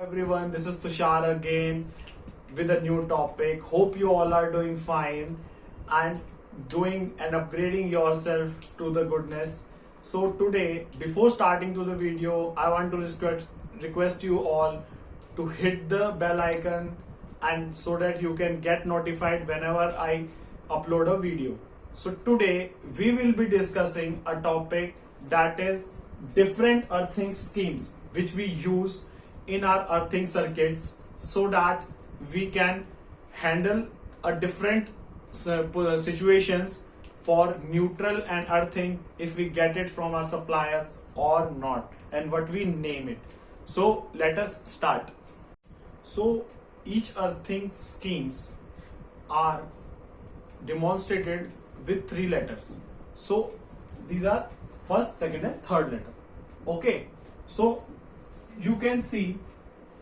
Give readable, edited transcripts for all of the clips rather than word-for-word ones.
Everyone, this is Tushar again with a new topic. Hope you all are doing fine and doing and upgrading yourself to the goodness. So today, before starting to the video, I want to request you all to hit the bell icon and so that you can get notified whenever I upload a video. So today we will be discussing a topic that is different earthing schemes which we use in our earthing circuits so that we can handle a different situations for neutral and earthing if we get it from our suppliers or not, and what we name it. So let us start. So each earthing schemes are demonstrated with three letters. So these are first, second and third letter. Okay, so you can see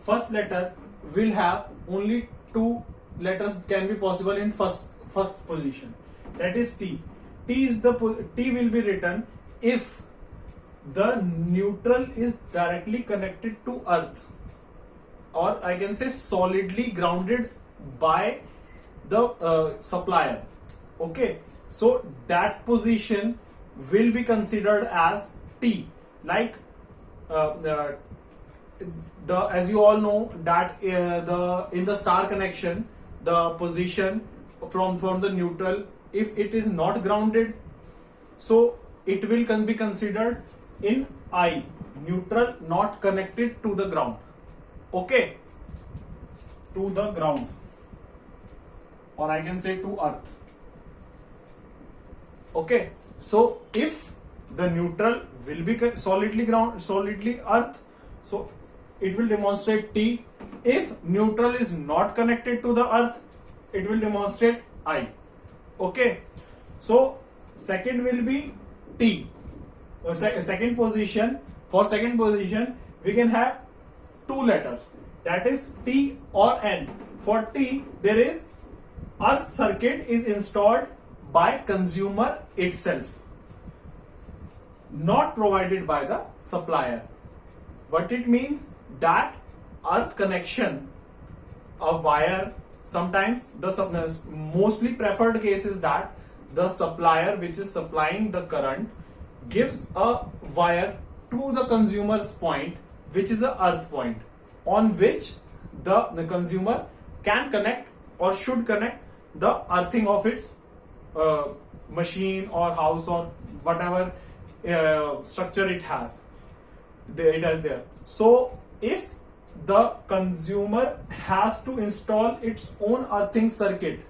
first letter will have only two letters can be possible in first position, that is T. T will be written if the neutral is directly connected to earth, or I can say solidly grounded by the supplier. Okay, so that position will be considered as T. Like the as you all know that the in the star connection, the position from the neutral, if it is not grounded, so it will be considered in I, neutral not connected to the ground. Okay, to the ground, or I can say to earth. Okay, so if the neutral will be solidly earth, so it will demonstrate T. If neutral is not connected to the earth, it will demonstrate I. Okay, so second will be T. Second position, for second position we can have two letters, that is T or N. For T, there is earth circuit is installed by consumer itself, not provided by the supplier. What it means, that earth connection, a wire, sometimes the mostly preferred case is that the supplier which is supplying the current gives a wire to the consumer's point, which is a earth point, on which the consumer can connect or should connect the earthing of its machine or house or whatever structure it has there. So if the consumer has to install its own earthing circuit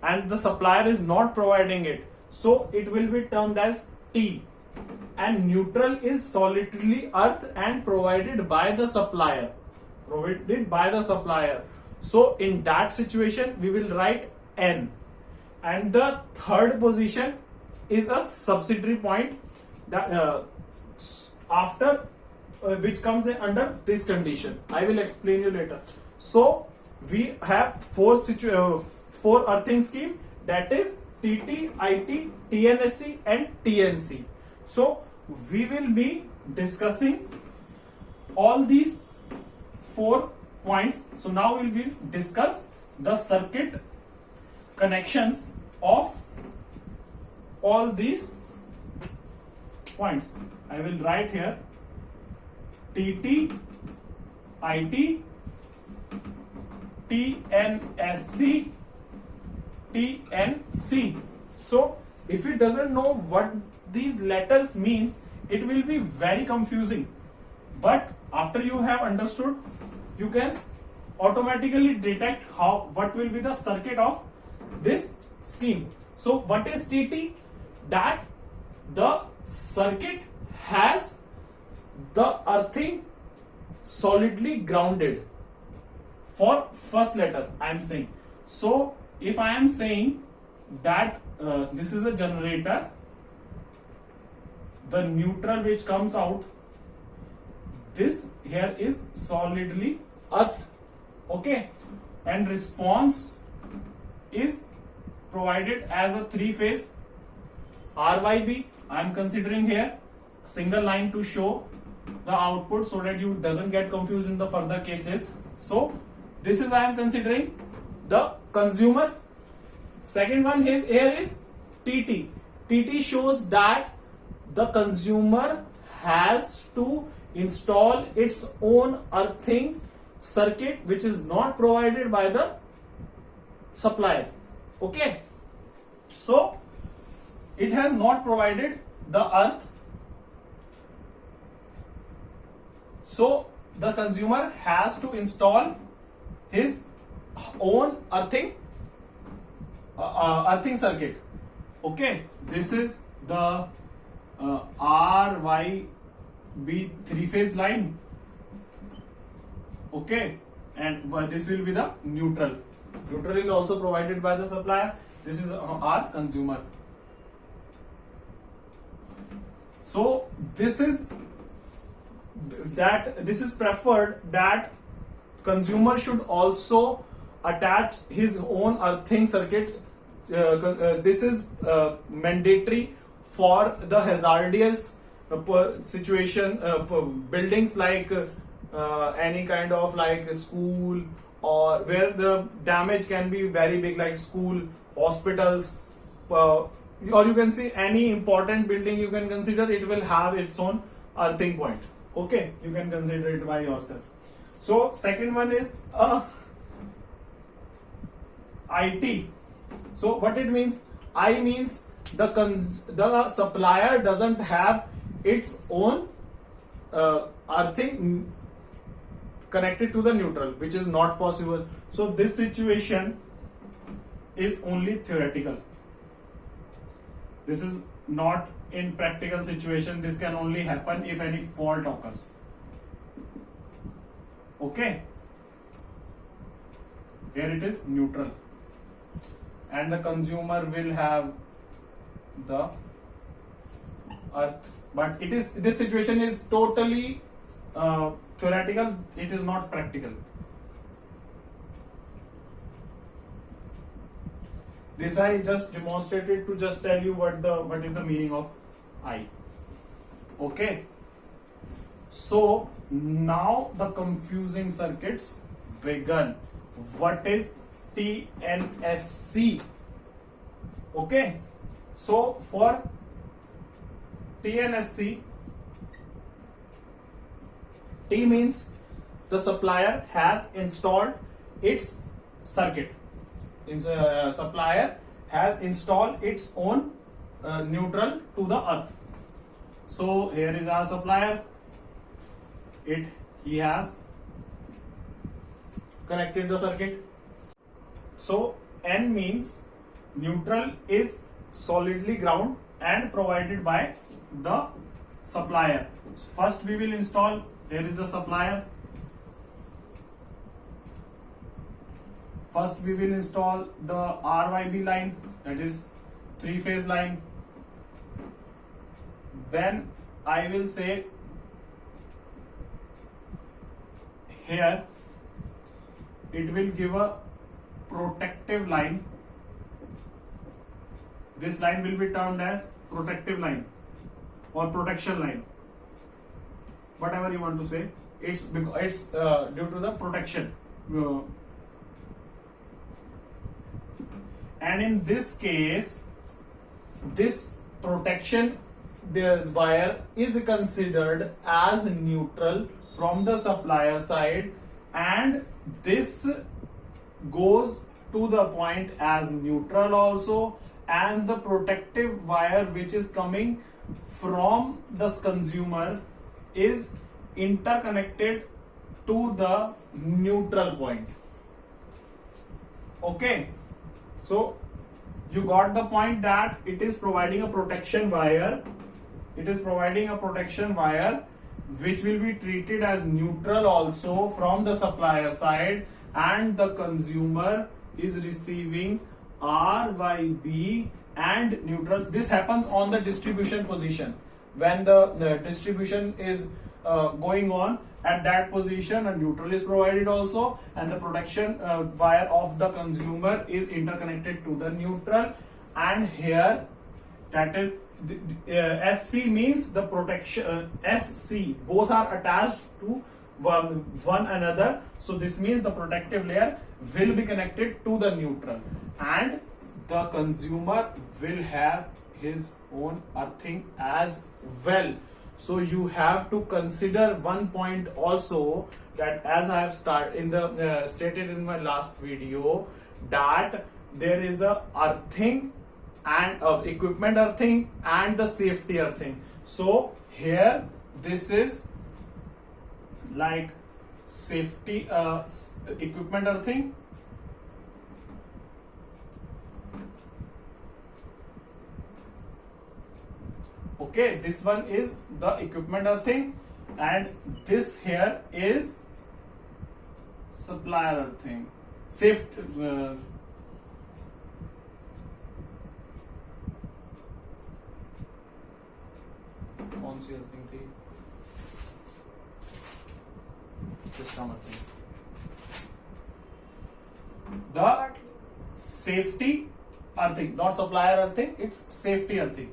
and the supplier is not providing it, so it will be termed as T, and neutral is solidly earth and provided by the supplier. So in that situation we will write N, and the third position is a subsidiary point that after which comes in under this condition. I will explain you later. So we have four earthing scheme, that is TT, IT, TNSC and TNC. So we will be discussing all these 4 points. So now we will discuss the circuit connections of all these points. I will write here TT, IT, TNSC, TNC. So if it doesn't know what these letters means, it will be very confusing. But after you have understood, you can automatically detect what will be the circuit of this scheme. So what is TT? That the circuit has the earthing solidly grounded. For first letter I am saying. So if I am saying that this is a generator, the neutral which comes out, this here is solidly earth. Okay, and response is provided as a 3-phase RYB. I am considering here single line to show the output so that you doesn't get confused in the further cases. So this is I am considering the consumer. Second one here is TT. TT shows that the consumer has to install its own earthing circuit which is not provided by the supplier. Okay, so it has not provided the earth, so the consumer has to install his own earthing circuit. Okay, this is the RYB 3-phase line. Okay, and this will be the neutral. Neutral is also provided by the supplier. This is our consumer. So this is preferred that consumer should also attach his own earthing circuit. This is mandatory for the hazardous situation, buildings like any kind of like school, or where the damage can be very big, like school, hospitals, or you can see any important building you can consider, it will have its own earthing point. Okay, you can consider it by yourself. So second one is IT. So what it means? I means the supplier doesn't have its own earthing connected to the neutral, which is not possible. So this situation is only theoretical. This is not in practical situation. This can only happen if any fault occurs. Okay, here it is neutral, and the consumer will have the earth, but this situation is totally theoretical. It is not practical. This I just demonstrated to just tell you what is the meaning of I. Okay, so now the confusing circuits begun. What is TNSC? Okay, so for TNSC, T means the supplier has installed its circuit. Supplier has installed its own neutral to the earth. So here is our supplier. He has connected the circuit. So N means neutral is solidly ground and provided by the supplier. First we will install, here is the supplier. First we will install the RYB line, that is 3-phase line. Then I will say here it will give a protective line. This line will be termed as protective line or protection line, whatever you want to say. It's due to the protection. And in this case, this protection wire is considered as neutral from the supplier side, and this goes to the point as neutral also, and the protective wire which is coming from the consumer is interconnected to the neutral point. Okay, so you got the point that it is providing a protection wire. It is providing a protection wire which will be treated as neutral also from the supplier side, and the consumer is receiving RYB and neutral. This happens on the distribution position. When the distribution is going on, at that position a neutral is provided also, and the protection wire of the consumer is interconnected to the neutral. And here, that is SC means the protection. SC, both are attached to one another. So this means the protective layer will be connected to the neutral, and the consumer will have his own earthing as well. So you have to consider one point also, that as I have stated in my last video, that there is a earthing and equipment earthing and the safety earthing. So here this is like safety equipment earthing, okay, this one is the equipment earthing, and this here is supplier earthing, safety कौन सी earthing थी, system earthing, the safety earthing, not supplier earthing, it's safety earthing.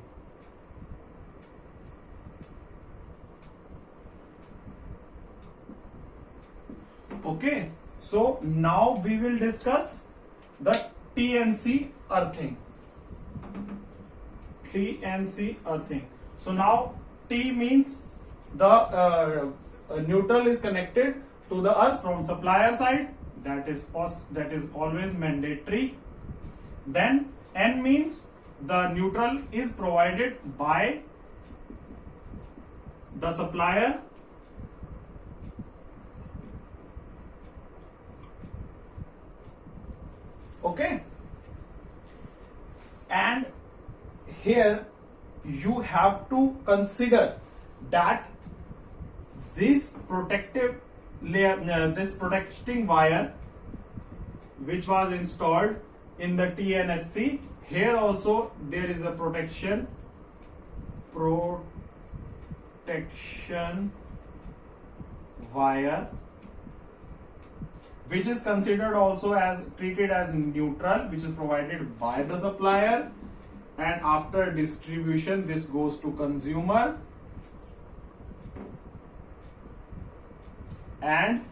Okay, so now we will discuss the TNC earthing. TNC earthing. So now T means the neutral is connected to the earth from supplier side. That is always mandatory. Then N means the neutral is provided by the supplier. Okay, and here you have to consider that this protective layer, this protecting wire which was installed in the TNSC, here also there is a protection wire which is considered also as treated as neutral, which is provided by the supplier, and after distribution this goes to consumer, and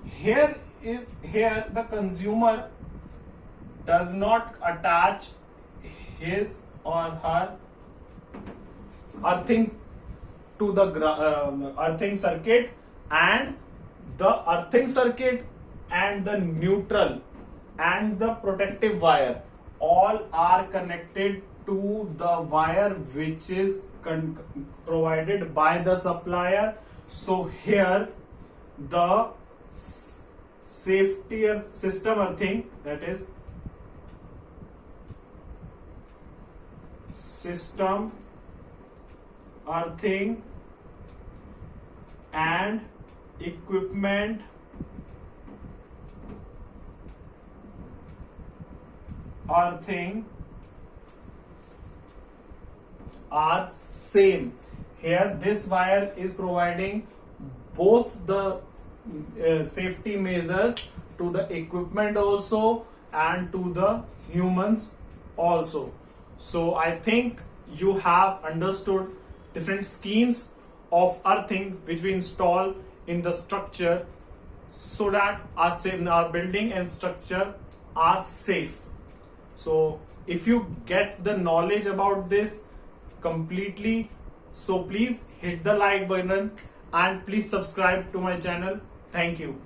here the consumer does not attach his or her earthing to the earthing circuit, and the earthing circuit and the neutral and the protective wire all are connected to the wire which is provided by the supplier. So here the safety system earthing, that is system earthing and equipment earthing are same. Here this wire is providing both the safety measures to the equipment also and to the humans also. So I think you have understood different schemes of earthing which we install in the structure so that our building and structure are safe. So if you get the knowledge about this completely, so please hit the like button and please subscribe to my channel. Thank you.